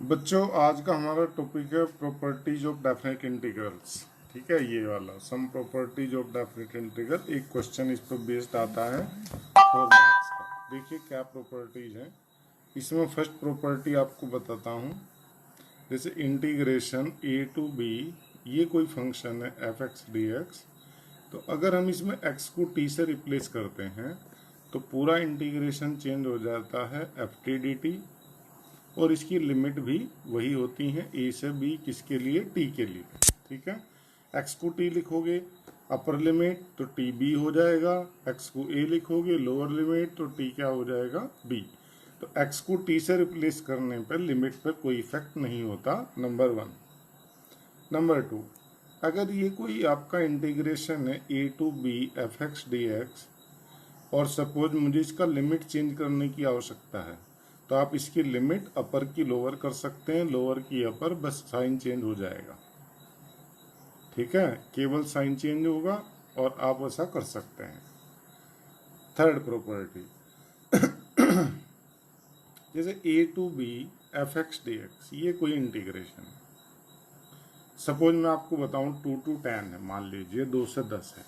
बच्चों, आज का हमारा टॉपिक है प्रॉपर्टीज ऑफ डेफिनेट इंटीग्रल्स। ठीक है, ये वाला some properties of definite integral. एक क्वेश्चन इस पर बेस्ड आता है 4 मार्क्स का। देखिए क्या प्रॉपर्टीज है इसमें। फर्स्ट प्रॉपर्टी आपको बताता हूँ। जैसे इंटीग्रेशन a टू b, ये कोई फंक्शन है एफ एक्स डी एक्स। तो अगर हम इसमें x को t से रिप्लेस करते हैं तो पूरा इंटीग्रेशन चेंज हो जाता है एफ टी डी टी, और इसकी लिमिट भी वही होती है a से b, किसके लिए? t के लिए। ठीक है, x को t लिखोगे अपर लिमिट तो t b हो जाएगा, x को a लिखोगे लोअर लिमिट तो t क्या हो जाएगा? b। तो x को t से रिप्लेस करने पर लिमिट पर कोई इफेक्ट नहीं होता, नंबर 1। नंबर 2, अगर ये कोई आपका इंटीग्रेशन है a to b f x d x, और सपोज मुझे इसका लिमिट चेंज करने की आवश्यकता है, तो आप इसकी लिमिट अपर की लोअर कर सकते हैं, लोअर की अपर, बस साइन चेंज हो जाएगा। ठीक है, केवल साइन चेंज होगा और आप ऐसा कर सकते हैं। थर्ड प्रॉपर्टी, जैसे a to b f x d x, ये कोई इंटीग्रेशन है। सपोज मैं आपको बताऊं 2 टू 10 है, मान लीजिए 2 से 10 है,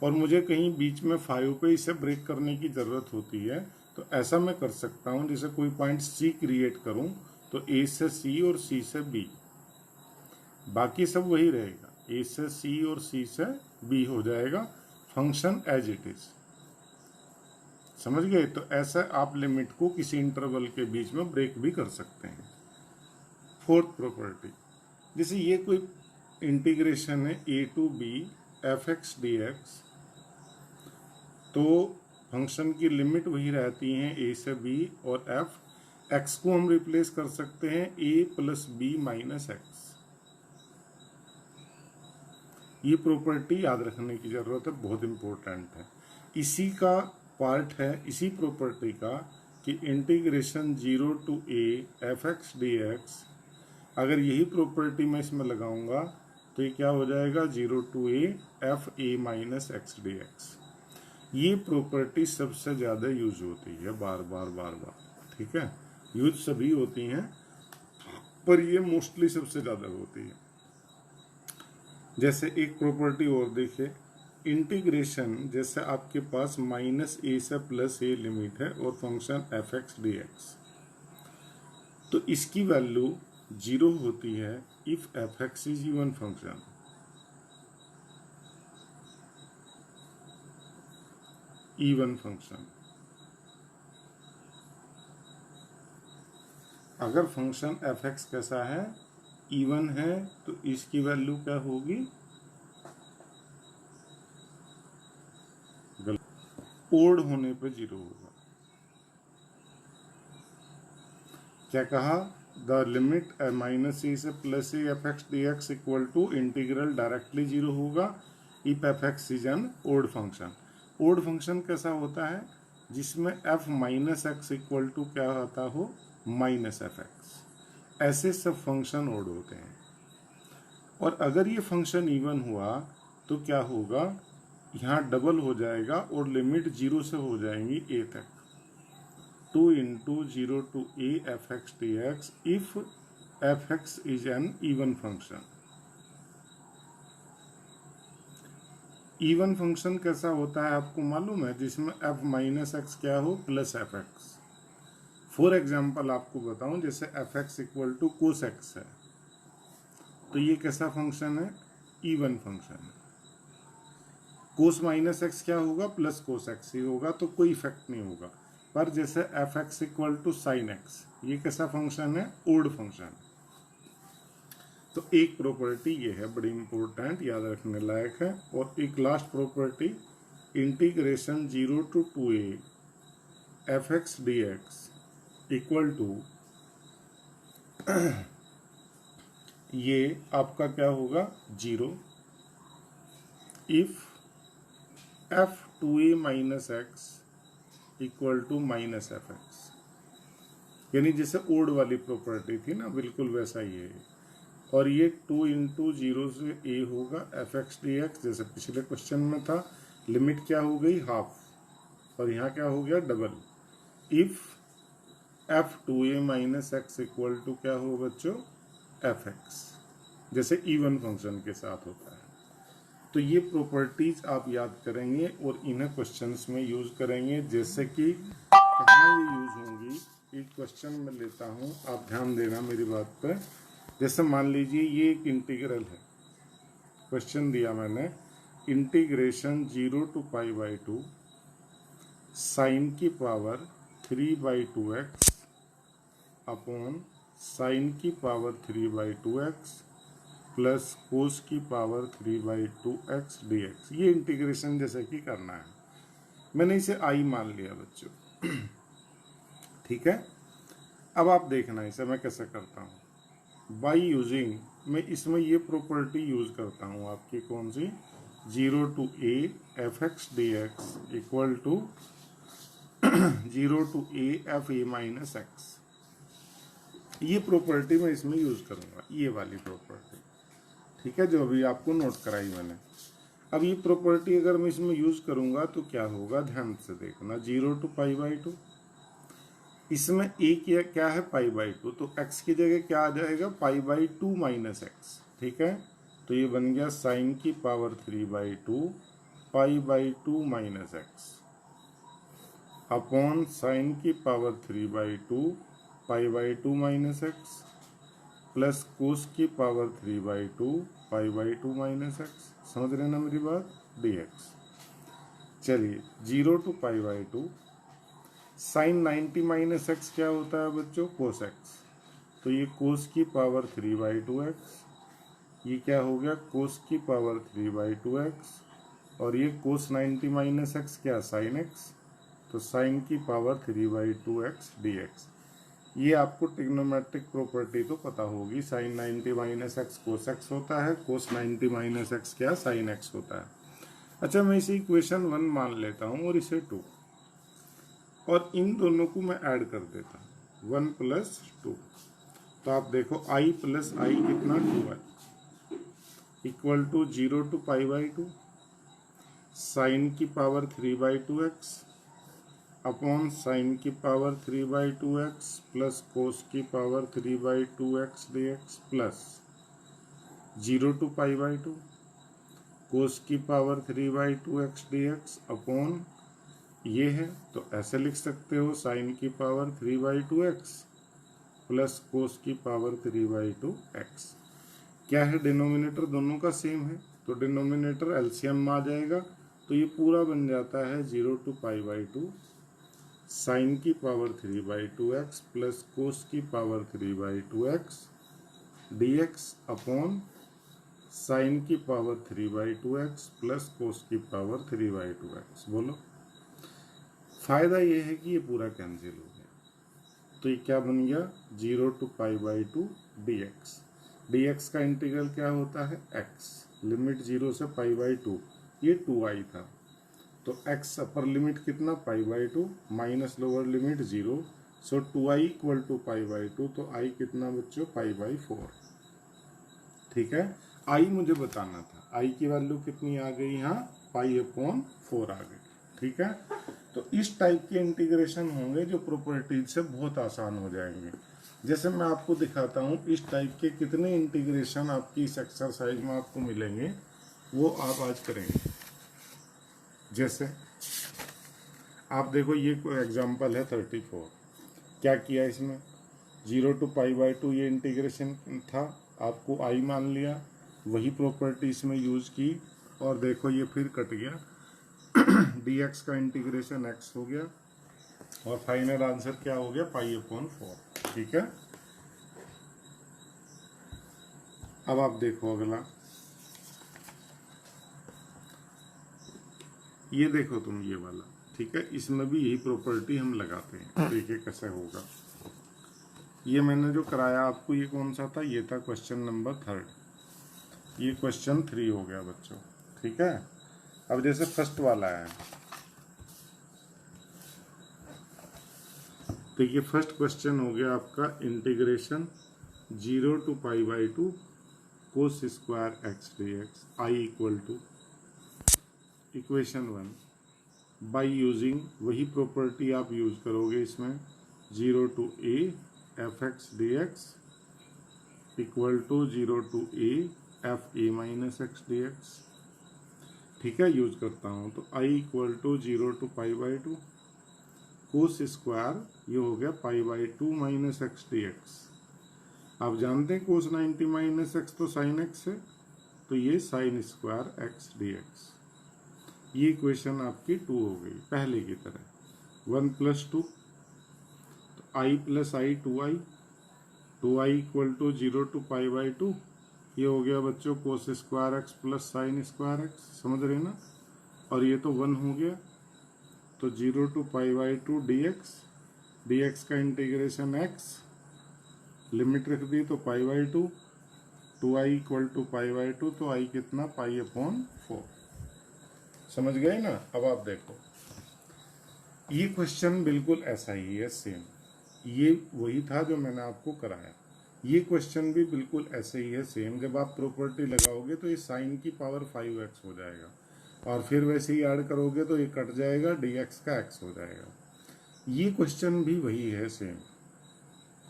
और मुझे कहीं बीच में 5 पे इसे ब्रेक करने की जरूरत होती है, तो ऐसा मैं कर सकता हूं। जैसे कोई पॉइंट C क्रिएट करूं तो A से C और C से B, बाकी सब वही रहेगा, A से C और C से B हो जाएगा, फंक्शन एज इट इज। समझ गए? तो ऐसा आप लिमिट को किसी इंटरवल के बीच में ब्रेक भी कर सकते हैं। फोर्थ प्रॉपर्टी, जैसे ये कोई इंटीग्रेशन है a to b f x d x, तो फंक्शन की लिमिट वही रहती है a से b, और f x को हम रिप्लेस कर सकते हैं a plus b minus x. ये प्रॉपर्टी याद रखने की जरूरत है, बहुत इंपॉर्टेंट है। इसी का पार्ट है, इसी प्रॉपर्टी का, कि integration 0 to a f x d x, अगर यही प्रॉपर्टी मैं इसमें लगाऊंगा तो ये क्या हो जाएगा? 0 to a f a minus x d x. ये प्रॉपर्टी सबसे ज़्यादा यूज होती है, बार बार बार बार। ठीक है, यूज सभी होती हैं पर ये मोस्टली सबसे ज़्यादा होती है। जैसे एक प्रॉपर्टी और देखिए, इंटीग्रेशन, जैसे आपके पास माइनस a से प्लस a लिमिट है और function F x d x, तो इसकी वैल्यू 0 होती है if f x is even function. Even function, अगर फंक्शन एफ एक्स कैसा है? इवन है, तो इसकी वैल्यू क्या होगी? ओड होने पे 0 होगा। क्या कहा? द लिमिट माइनस ए से plus a f x d x equal to integral directly 0 होगा if f x is an odd function. Odd function कैसा होता है? जिसमें f minus x equal to क्या होता हो? Minus f x. ऐसे सब फंक्शन ओड होते हैं। और अगर ये फंक्शन इवन हुआ तो क्या होगा? यहाँ डबल हो जाएगा और लिमिट 0 से हो जाएंगी a तक। 2 into 0 to a f x d x if f x is an even function. Even function कैसा होता है आपको मालूम है? जिसमें f माइनस एक्स क्या हो? Plus f x. For example आपको बताऊं, जैसे f x equal to cos x है, तो ये कैसा फंक्शन है? इवन फंक्शन है। कोस माइनस एक्स क्या होगा? प्लस कोस एक्स ही होगा, तो कोई इफेक्ट नहीं होगा। पर जैसे f x equal to sine x, ये कैसा फंक्शन है? Odd function. तो एक प्रॉपर्टी ये है, बड़ी इंपॉर्टेंट, याद रखने लायक है। और एक last property, integration 0 to 2a f x d x equal to, ये आपका क्या होगा? 0 if f 2a minus x equal to minus f x. यानी जैसे ओड वाली प्रॉपर्टी थी ना, बिल्कुल वैसा ही है। और ये 2 इंटू 0 से a होगा एफ एक्स डी एक्स, जैसे पिछले क्वेश्चन में था। लिमिट क्या हो गई? हाफ, और यहाँ क्या हो गया? Double. If f2a minus x equal to क्या हो बच्चों, एफ एक्स, जैसे इवन फंक्शन के साथ होता है। तो ये प्रॉपर्टीज आप याद करेंगे और इन्हें क्वेश्चंस में यूज करेंगे। जैसे कि कहाँ ये यूज होंगी, एक क्वेश्चन में लेता हूँ, आप ध्यान देना मेरी बात पर। जैसे मान लीजिए ये एक इंटीग्रल है, क्वेश्चन दिया मैंने, इंटीग्रेशन 0 to π/2 साइन की पावर 3/2x अपॉन साइन की पावर 3/2x प्लस कोस की पावर 3/2x dx। ये इंटीग्रेशन जैसे कि करना है, मैंने इसे आई मान लिया बच्चों। ठीक है, अब आप देखना इसे मैं कैसे करता हूँ। बाई यूजिंग, मैं इसमें ये प्रॉपर्टी यूज करता हूँ आपकी, कौन सी, 0 to a f(x) dx equal to 0 to a f(a minus x)। ये प्रॉपर्टी मैं इसमें यूज करूंगा, ये वाली प्रॉपर्टी, ठीक है, जो अभी आपको नोट कराई मैंने। अब ये प्रॉपर्टी अगर मैं इसमें यूज करूंगा तो क्या होगा, ध्यान से देखना। 0 to π/2, इसमें a क्या है, π/2, तो x की जगह क्या आ जाएगा, π/2 माइनस एक्स। ठीक है, तो ये बन गया साइन की power 3/2 π/2 minus x upon sine की power 3/2 π/2 minus x plus cos की पावर 3/2 π/2 माइनस एक्स। समझ रहे ना मेरी बात, dx। चलिए 0 to π/2, साइन 90 माइनस एक्स क्या होता है बच्चों, कोस एक्स, तो ये कोस की पावर 3/2x, ये क्या हो गया, कोस की पावर 3/2x, और ये कोस 90 माइनस एक्स क्या, साइन एक्स, तो साइन की पावर 3/2x dx। ये आपको ट्रिग्नोमेट्रिक प्रॉपर्टी तो पता होगी, sine 90 minus x cos x होता है, कोस 90 माइनस एक्स क्या, साइन एक्स होता है। अच्छा, मैं इसे इक्वेशन 1 मान लेता हूँ और इसे 2, और इन दोनों को मैं ऐड कर देता हूँ, 1 + 2। तो आप देखो i + i कितना, 2i equal to 0 to π/2 sine की पावर 3/2x अपॉन साइन की पावर 3/2x प्लस कोस की power 3/2x dx plus 0 to π/2 cos की पावर 3/2x dx अपॉन ये है, तो ऐसे लिख सकते हो, साइन की पावर 3/2x प्लस कोस की पावर 3/2x। क्या है, डिनोमिनेटर दोनों का सेम है, तो डिनोमिनेटर एलसीएम में आ जाएगा, तो ये पूरा बन जाता है 0 to π/2 साइन की पावर 3/2x प्लस कोस की power 3/2x dx upon sine की पावर 3/2x प्लस कोस की पावर 3/2x। बोलो, फायदा ये है कि ये पूरा कैंसिल हो गया, तो ये क्या बन गया, 0 to π/2 dx। dx का इंटीग्रल क्या होता है, x, लिमिट 0 से π/2, ये 2i था, तो x अपर लिमिट कितना, π/2 minus lower limit 0, so 2i equal to π/2, तो i कितना बच्चों, π/4। ठीक है, i मुझे बताना था, i की वैल्यू कितनी आ गई यहाँ, π/4 आ गई। ठीक है, तो इस टाइप के इंटीग्रेशन होंगे जो प्रॉपर्टीज से बहुत आसान हो जाएंगे। जैसे मैं आपको दिखाता हूँ, इस टाइप के कितने इंटीग्रेशन आपकी इस एक्सरसाइज में आपको मिलेंगे, वो आप आज करेंगे। जैसे आप देखो, ये कोई एग्जांपल है 34, क्या किया इसमें, 0 to π/2 ये इंटीग्रेशन था, आपको i मान लिया, वही प्रॉपर्टी इसमें यूज की, और देखो ये फिर कट गया, dx का इंटीग्रेशन x हो गया, और फाइनल आंसर क्या हो गया, π/4। ठीक है, अब आप देखो अगला, ये देखो तुम ये वाला, ठीक है, इसमें भी यही प्रॉपर्टी हम लगाते हैं, देखिए कैसे होगा। ये मैंने जो कराया आपको, ये कौन सा था, ये था क्वेश्चन नंबर 3, ये क्वेश्चन 3 हो गया बच्चों। ठीक है, अब जैसे फर्स्ट वाला है, तो ये फर्स्ट क्वेश्चन हो गया आपका, integration 0 to π/2 cos square x dx, i equal to equation 1 by using, वही प्रॉपर्टी आप यूज करोगे इसमें, 0 to a fx dx equal to 0 to a f a minus x dx। ठीक है, यूज करता हूँ तो i equal to 0 to pi by 2 cos square, ये हो गया pi by 2 minus x dx। आप जानते हैं कोस 90 माइनस एक्स तो साइन एक्स है, तो ये साइन स्क्वायर एक्स dx। ये इक्वेशन आपकी 2 हो गई पहले की तरह। 1 प्लस 2 तो i plus I 2i, 2i equal to 0 to pi by 2, ये हो गया बच्चों cos square x plus sine square x, समझ रहे ना। और ये तो 1 हो गया, तो 0 to pi by 2 dx, dx का इंटीग्रेशन x, लिमिट रख दी तो pi by 2, 2i equal to pi by 2, तो i कितना पाई अपॉन 4। समझ गए ना। अब आप देखो ये क्वेश्चन बिल्कुल ऐसा ही है, सेम ये वही था जो मैंने आपको कराया। ये क्वेश्चन भी बिल्कुल ऐसे ही है, सेम। जब आप प्रॉपर्टी लगाओगे तो ये साइन की पावर 5x हो जाएगा, और फिर वैसे ही ऐड करोगे तो ये कट जाएगा, dx का x हो जाएगा। ये क्वेश्चन भी वही है, सेम।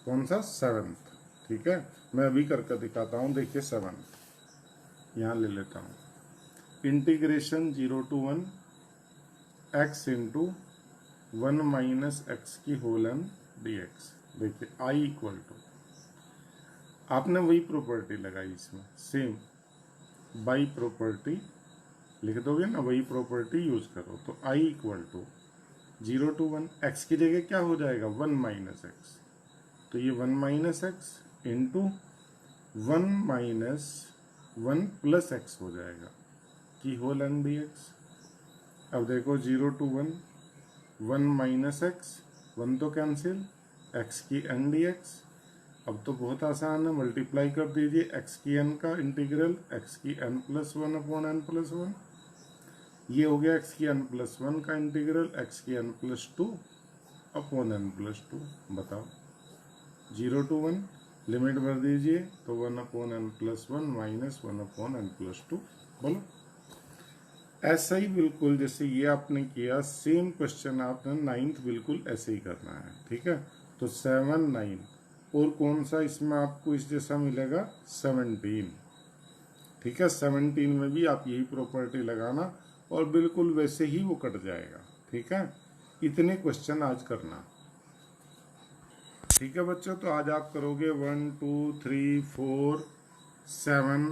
कौन सा? 7th। ठीक है, मैं अभी करके दिखाता हूँ। देखिए 7th यहाँ ले लेता हूँ। Integration 0 to 1 x into 1 minus x की होल एन dx। देखिए i इक्वल टू, आपने वही प्रॉपर्टी लगाई इसमें, सेम बाई प्रॉपर्टी लिख दोगे ना, वही प्रॉपर्टी यूज करो। तो i equal to 0 to 1 x की जगह क्या हो जाएगा? 1 माइनस एक्स, तो ये 1 minus x into 1 minus 1 plus x हो जाएगा की होल एन dx। अब देखो 0 to 1, 1 माइनस एक्स, 1 तो कैंसिल, x की n dx। अब तो बहुत आसान है, मल्टीप्लाई कर दीजिए x की n का इंटीग्रल, x की n plus 1 upon n plus 1। ये हो गया x की n प्लस 1 का इंटीग्रल, x की n plus 2 upon n plus 2। बताओ 0 to 1 लिमिट भर दीजिए तो 1 upon n plus 1 minus 1 upon n plus 2। बोलो ऐसा ही बिल्कुल जैसे ये आपने किया, सेम क्वेश्चन आपने 9th बिल्कुल ऐसे ही करना है। ठीक है, तो 7, 9 और कौन सा इसमें आपको इस जैसा मिलेगा? 17। ठीक है, 17 में भी आप यही प्रॉपर्टी लगाना और बिल्कुल वैसे ही वो कट जाएगा। ठीक है, इतने क्वेश्चन आज करना। ठीक है बच्चों, तो आज आप करोगे 1, 2, 3, 4, 7,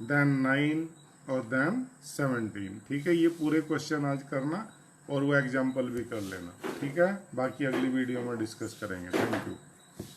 देन 9 और देन 17। ठीक है, ये पूरे क्वेश्चन आज करना और वो एग्जाम्पल भी कर लेना। ठीक है, बाकी अगली वीडियो में डिस्कस करेंगे। Thank you.